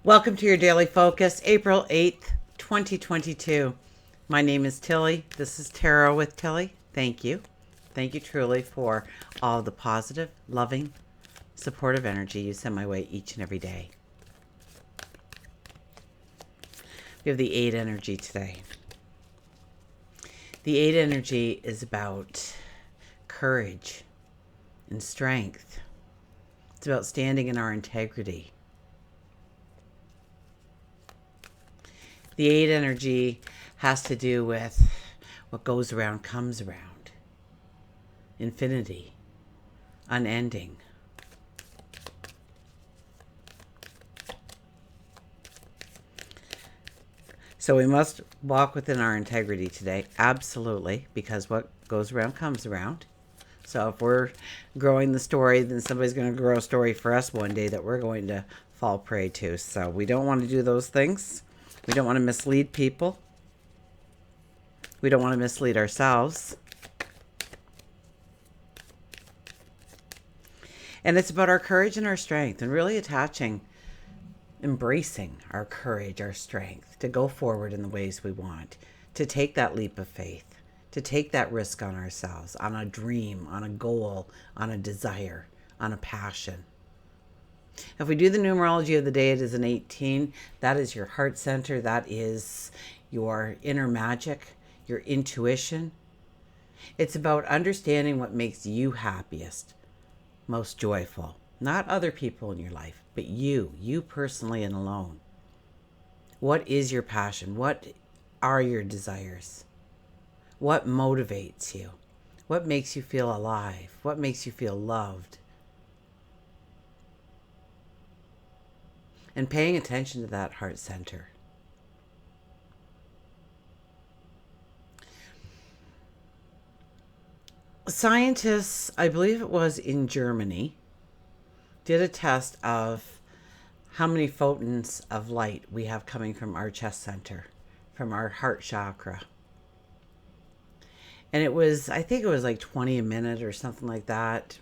Welcome to your daily focus, April 8th, 2022. My name is Tilly. This is Tarot with Tilly. Thank you. Thank you truly for all the positive, loving, supportive energy you send my way each and every day. We have the 8 energy today. The 8 energy is about courage and strength. It's about standing in our integrity. The 8 energy has to do with what goes around comes around. Infinity. Unending. So we must walk within our integrity today. Absolutely. Because what goes around comes around. So if we're growing the story, then somebody's going to grow a story for us one day that we're going to fall prey to. So we don't want to do those things. We don't want to mislead people. We don't want to mislead ourselves. And it's about our courage and our strength, and really embracing our courage, our strength, to go forward in the ways we want, to take that leap of faith, to take that risk on ourselves, on a dream, on a goal, on a desire, on a passion. If we do the numerology of the day, it is an 18. That is your heart center. That is your inner magic, your intuition. It's about understanding what makes you happiest, most joyful. Not other people in your life, but you personally and alone. What is your passion? What are your desires? What motivates you? What makes you feel alive? What makes you feel loved? And paying attention to that heart center. Scientists, I believe it was in Germany, did a test of how many photons of light we have coming from our chest center, from our heart chakra. And I think it was like 20 a minute or something like that.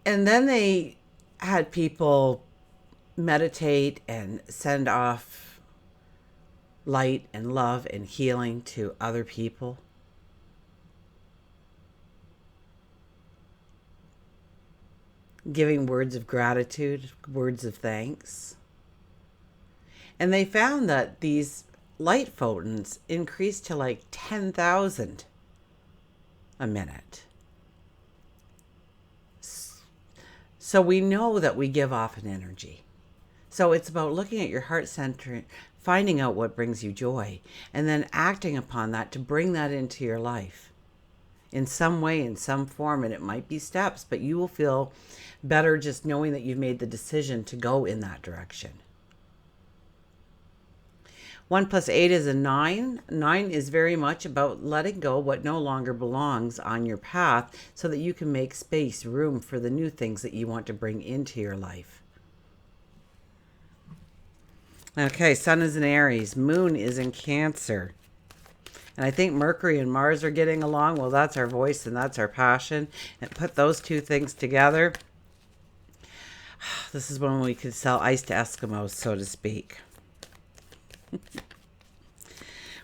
And then they had people meditate and send off light and love and healing to other people. Giving words of gratitude, words of thanks. And they found that these light photons increased to like 10,000 a minute. So we know that we give off an energy. So it's about looking at your heart center, finding out what brings you joy, and then acting upon that to bring that into your life in some way, in some form. And it might be steps, but you will feel better just knowing that you've made the decision to go in that direction. 1 + 8 is a 9. 9 is very much about letting go what no longer belongs on your path so that you can make space, room for the new things that you want to bring into your life. Okay, Sun is in Aries. Moon is in Cancer. And I think Mercury and Mars are getting along. Well, that's our voice and that's our passion. And put those two things together. This is when we could sell ice to Eskimos, so to speak.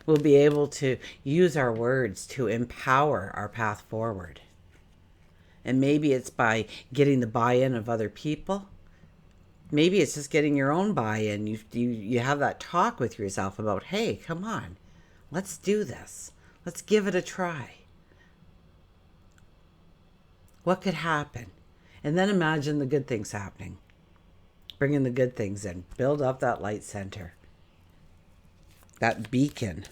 We'll be able to use our words to empower our path forward. And maybe it's by getting the buy-in of other people. Maybe it's just getting your own buy-in. You have that talk with yourself about, hey, come on, let's do this. Let's give it a try. What could happen? And then imagine the good things happening. Bringing the good things in. Build up that light center. That beacon.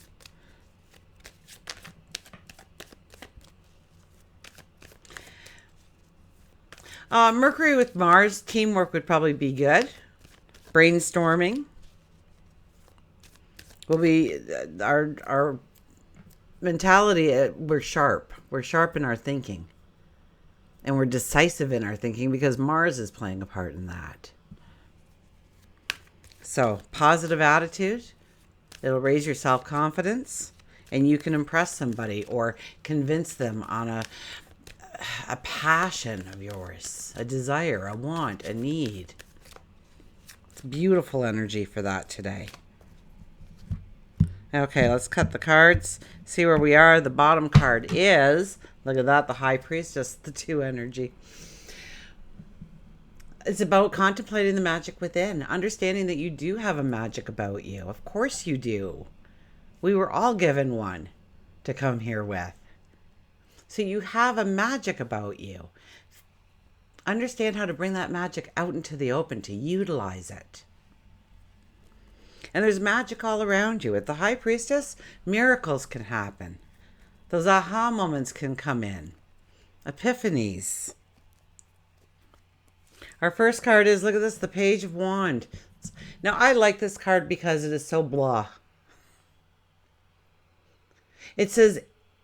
Mercury with Mars, teamwork would probably be good. Brainstorming will be our mentality. We're sharp. We're sharp in our thinking. And we're decisive in our thinking because Mars is playing a part in that. So, positive attitude. It'll raise your self-confidence, and you can impress somebody or convince them on a passion of yours, a desire, a want, a need. Beautiful energy for that today. Okay, let's cut the cards. See where we are. The bottom card is, look at that, the High Priestess, the 2 energy. It's about contemplating the magic within, understanding that you do have a magic about you. Of course you do. We were all given one to come here with. So you have a magic about you. Understand how to bring that magic out into the open, to utilize it. And there's magic all around you. With the High Priestess, miracles can happen. Those aha moments can come in. Epiphanies. Our first card is, look at this, the Page of Wands. Now, I like this card because it is so blah. It says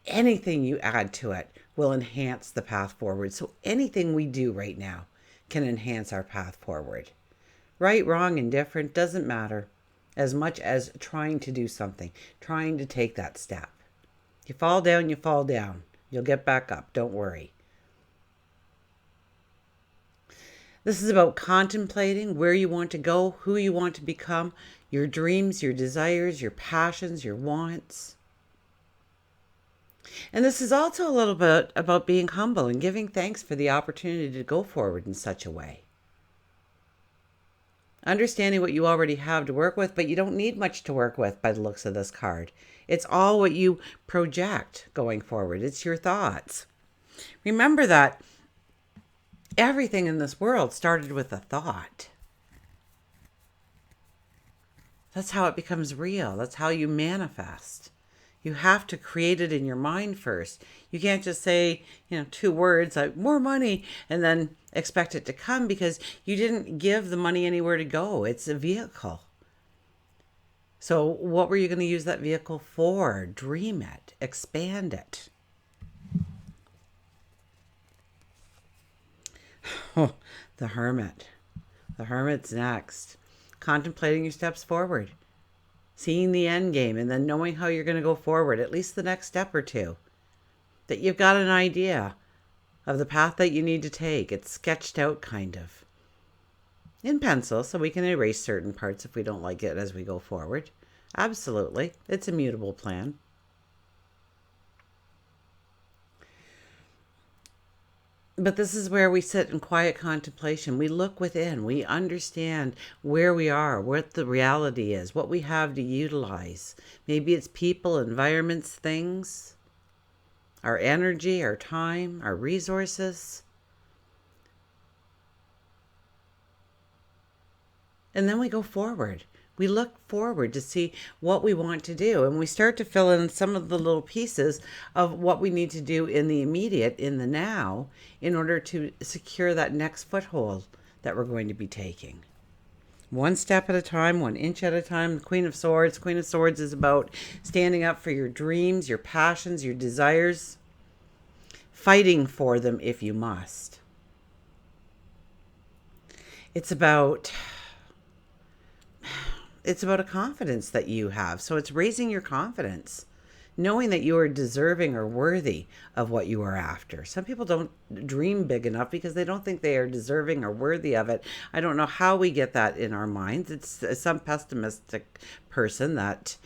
anything you add to it will enhance the path forward. So anything we do right now can enhance our path forward. Right, wrong, indifferent, doesn't matter. As much as trying to do something, trying to take that step. You fall down, you fall down. You'll get back up, don't worry. This is about contemplating where you want to go, who you want to become, your dreams, your desires, your passions, your wants. And this is also a little bit about being humble and giving thanks for the opportunity to go forward in such a way. Understanding what you already have to work with, but you don't need much to work with by the looks of this card. It's all what you project going forward. It's your thoughts. Remember that everything in this world started with a thought. That's how it becomes real. That's how you manifest. You have to create it in your mind first. You can't just say, 2 words like more money and then expect it to come, because you didn't give the money anywhere to go. It's a vehicle. So what were you going to use that vehicle for? Dream it. Expand it. Oh, the Hermit. The Hermit's next. Contemplating your steps forward. Seeing the end game and then knowing how you're going to go forward, at least the next step or two. That you've got an idea of the path that you need to take. It's sketched out kind of. In pencil, so we can erase certain parts if we don't like it as we go forward. Absolutely. It's a mutable plan. But this is where we sit in quiet contemplation. We look within. We understand where we are, what the reality is, what we have to utilize. Maybe it's people, environments, things, our energy, our time, our resources. And then we go forward. We look forward to see what we want to do. And we start to fill in some of the little pieces of what we need to do in the immediate, in the now, in order to secure that next foothold that we're going to be taking. One step at a time, 1 inch at a time. The Queen of Swords. Queen of Swords is about standing up for your dreams, your passions, your desires. Fighting for them if you must. It's about a confidence that you have. So it's raising your confidence, knowing that you are deserving or worthy of what you are after. Some people don't dream big enough because they don't think they are deserving or worthy of it. I don't know how we get that in our minds. It's some pessimistic person that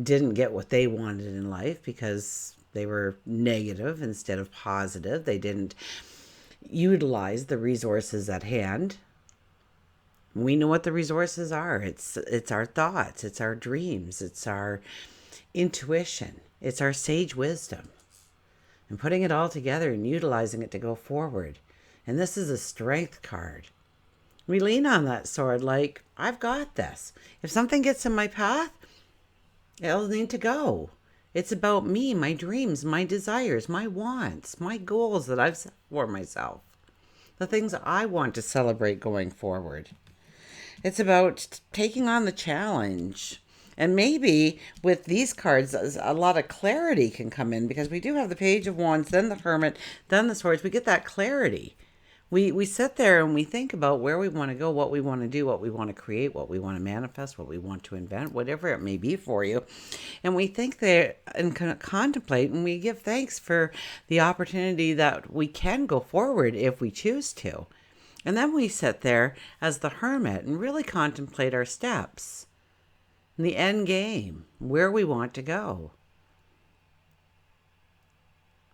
didn't get what they wanted in life because they were negative instead of positive. They didn't utilize the resources at hand. We know what the resources are. It's our thoughts. It's our dreams. It's our intuition. It's our sage wisdom. And putting it all together and utilizing it to go forward. And this is a strength card. We lean on that sword like, I've got this. If something gets in my path, it'll need to go. It's about me, my dreams, my desires, my wants, my goals that I've set for myself. The things I want to celebrate going forward. It's about taking on the challenge. And maybe with these cards, a lot of clarity can come in, because we do have the Page of Wands, then the Hermit, then the Swords. We get that clarity. We sit there and we think about where we want to go, what we want to do, what we want to create, what we want to manifest, what we want to invent, whatever it may be for you. And we think there and contemplate, and we give thanks for the opportunity that we can go forward if we choose to. And then we sit there as the hermit and really contemplate our steps, the end game, where we want to go.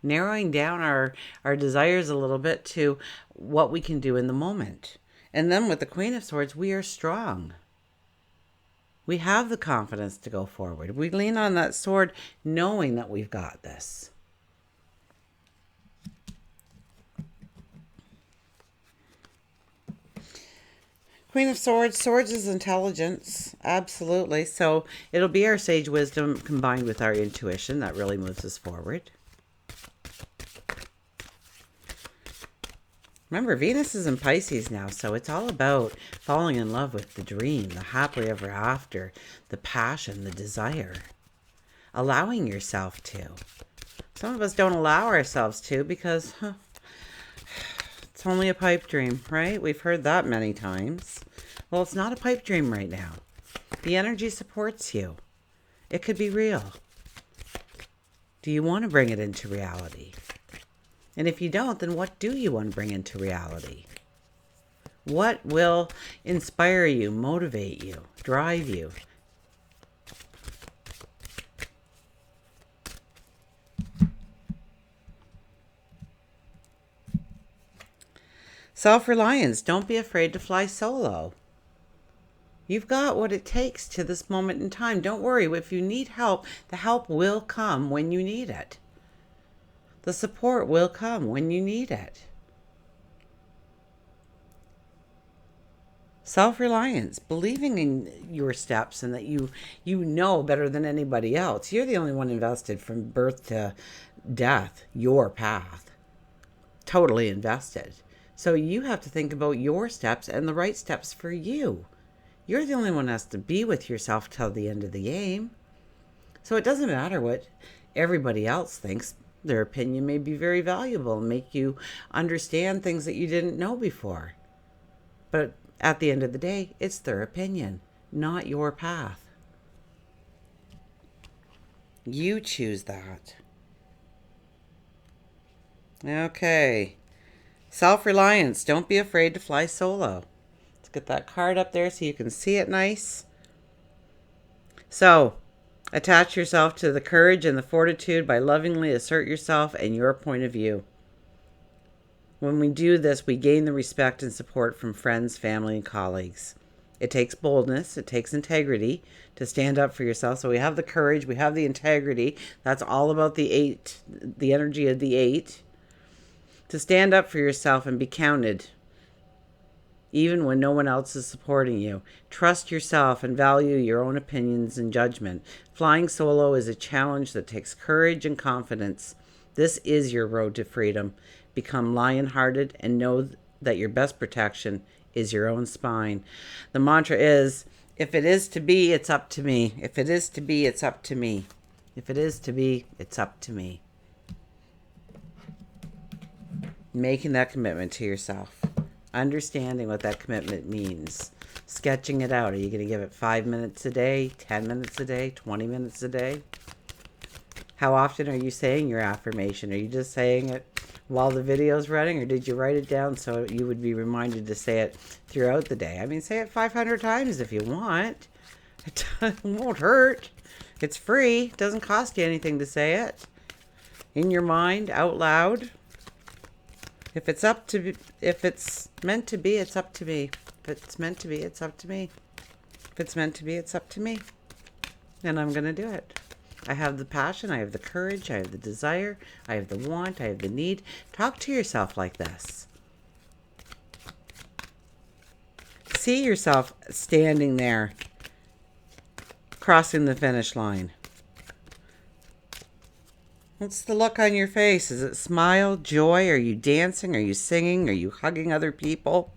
Narrowing down our desires a little bit to what we can do in the moment. And then with the Queen of Swords, we are strong. We have the confidence to go forward. We lean on that sword knowing that we've got this. Queen of Swords. Swords is intelligence. Absolutely. So it'll be our sage wisdom combined with our intuition that really moves us forward. Remember, Venus is in Pisces now, so it's all about falling in love with the dream, the happily ever after, the passion, the desire. Allowing yourself to. Some of us don't allow ourselves to because it's only a pipe dream, right? We've heard that many times. Well, it's not a pipe dream right now. The energy supports you. It could be real. Do you want to bring it into reality? And if you don't, then what do you want to bring into reality? What will inspire you, motivate you, drive you? Self-reliance. Don't be afraid to fly solo. You've got what it takes to this moment in time. Don't worry. If you need help, the help will come when you need it. The support will come when you need it. Self-reliance, believing in your steps and that you know better than anybody else. You're the only one invested from birth to death, your path. Totally invested. So you have to think about your steps and the right steps for you. You're the only one that has to be with yourself till the end of the game. So it doesn't matter what everybody else thinks. Their opinion may be very valuable and make you understand things that you didn't know before. But at the end of the day, it's their opinion, not your path. You choose that. Okay. Self-reliance. Don't be afraid to fly solo. Let's get that card up there so you can see it nice. So, attach yourself to the courage and the fortitude by lovingly assert yourself and your point of view. When we do this, we gain the respect and support from friends, family, and colleagues. It takes boldness. It takes integrity to stand up for yourself. So we have the courage. We have the integrity. That's all about the 8, the energy of the 8. To stand up for yourself and be counted, even when no one else is supporting you. Trust yourself and value your own opinions and judgment. Flying solo is a challenge that takes courage and confidence. This is your road to freedom. Become lion-hearted and know that your best protection is your own spine. The mantra is, if it is to be, it's up to me. If it is to be, it's up to me. If it is to be, it's up to me. Making that commitment to yourself. Understanding what that commitment means. Sketching it out. Are you going to give it 5 minutes a day, 10 minutes a day, 20 minutes a day? How often are you saying your affirmation? Are you just saying it while the video's running, or did you write it down so you would be reminded to say it throughout the day? I mean, say it 500 times if you want. It won't hurt. It's free. It doesn't cost you anything to say it. In your mind, out loud. If it's meant to be, it's up to me. If it's meant to be, it's up to me. If it's meant to be, it's up to me. And I'm going to do it. I have the passion, I have the courage, I have the desire, I have the want, I have the need. Talk to yourself like this. See yourself standing there, crossing the finish line. What's the look on your face? Is it smile, joy? Are you dancing? Are you singing? Are you hugging other people?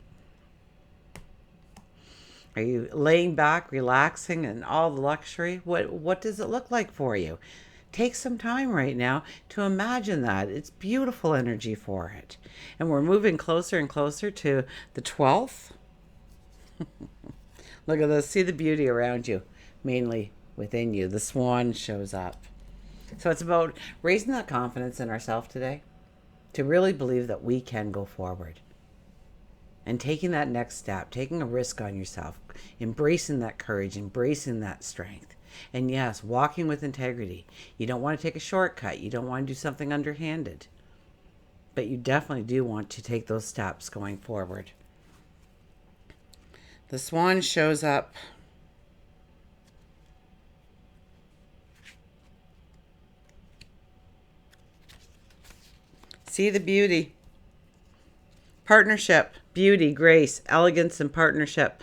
Are you laying back, relaxing, and all the luxury? What does it look like for you? Take some time right now to imagine that. It's beautiful energy for it. And we're moving closer and closer to the 12th. Look at this. See the beauty around you, mainly within you. The swan shows up. So it's about raising that confidence in ourselves today to really believe that we can go forward. and taking that next step, taking a risk on yourself, embracing that courage, embracing that strength. And yes, walking with integrity. You don't want to take a shortcut. You don't want to do something underhanded. But you definitely do want to take those steps going forward. The swan shows up. See the beauty. Partnership, beauty, grace, elegance, and partnership.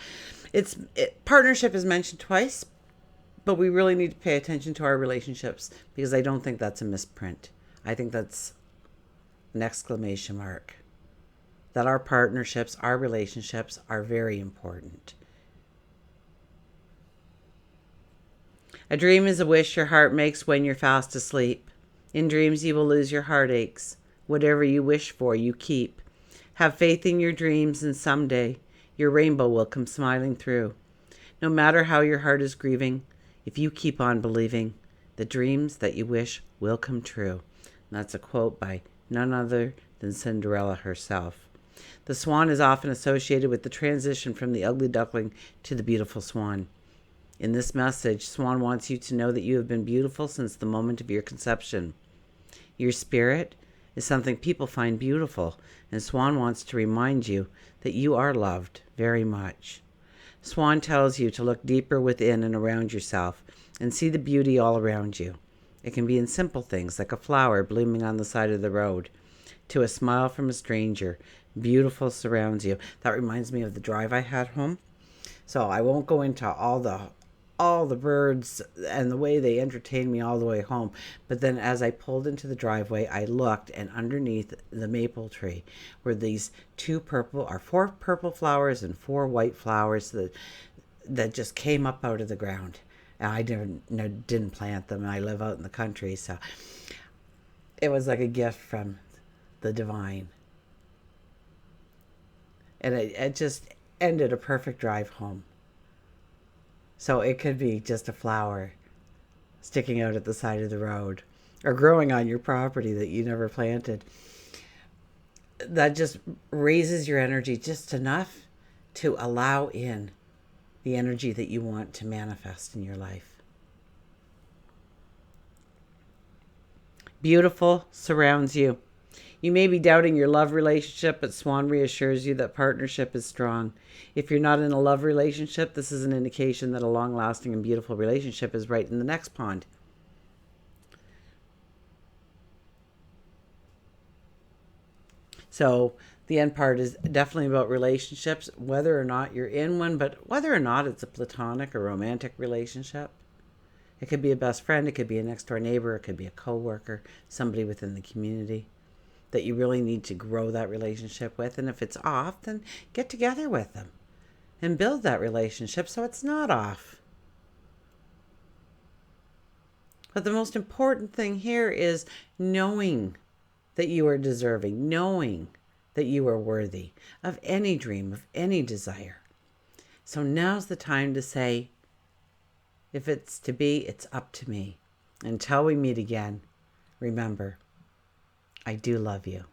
Partnership is mentioned twice, but we really need to pay attention to our relationships, because I don't think that's a misprint. I think that's an exclamation mark. That our partnerships, our relationships are very important. A dream is a wish your heart makes when you're fast asleep. In dreams you will lose your heartaches. Whatever you wish for, you keep. Have faith in your dreams, and someday your rainbow will come smiling through. No matter how your heart is grieving, if you keep on believing, the dreams that you wish will come true. And that's a quote by none other than Cinderella herself. The swan is often associated with the transition from the ugly duckling to the beautiful swan. In this message, Swan wants you to know that you have been beautiful since the moment of your conception. Your spirit is something people find beautiful, and Swan wants to remind you that you are loved very much. Swan tells you to look deeper within and around yourself and see the beauty all around you. It can be in simple things like a flower blooming on the side of the road, to a smile from a stranger. Beautiful surrounds you. That reminds me of the drive I had home. So I won't go into all the birds and the way they entertained me all the way home. But then as I pulled into the driveway, I looked, and underneath the maple tree were these four purple flowers and 4 white flowers that just came up out of the ground. And I didn't plant them, and I live out in the country, so it was like a gift from the divine. And it just ended a perfect drive home. So it could be just a flower sticking out at the side of the road, or growing on your property that you never planted. That just raises your energy just enough to allow in the energy that you want to manifest in your life. Beautiful surrounds you. You may be doubting your love relationship, but Swan reassures you that partnership is strong. If you're not in a love relationship, this is an indication that a long-lasting and beautiful relationship is right in the next pond. So the end part is definitely about relationships, whether or not you're in one, but whether or not it's a platonic or romantic relationship. It could be a best friend, it could be a next door neighbor, it could be a coworker, somebody within the community that you really need to grow that relationship with. And if it's off, then get together with them and build that relationship so it's not off. But the most important thing here is knowing that you are deserving, knowing that you are worthy of any dream, of any desire. So now's the time to say, if it's to be, it's up to me. Until we meet again, remember, I do love you.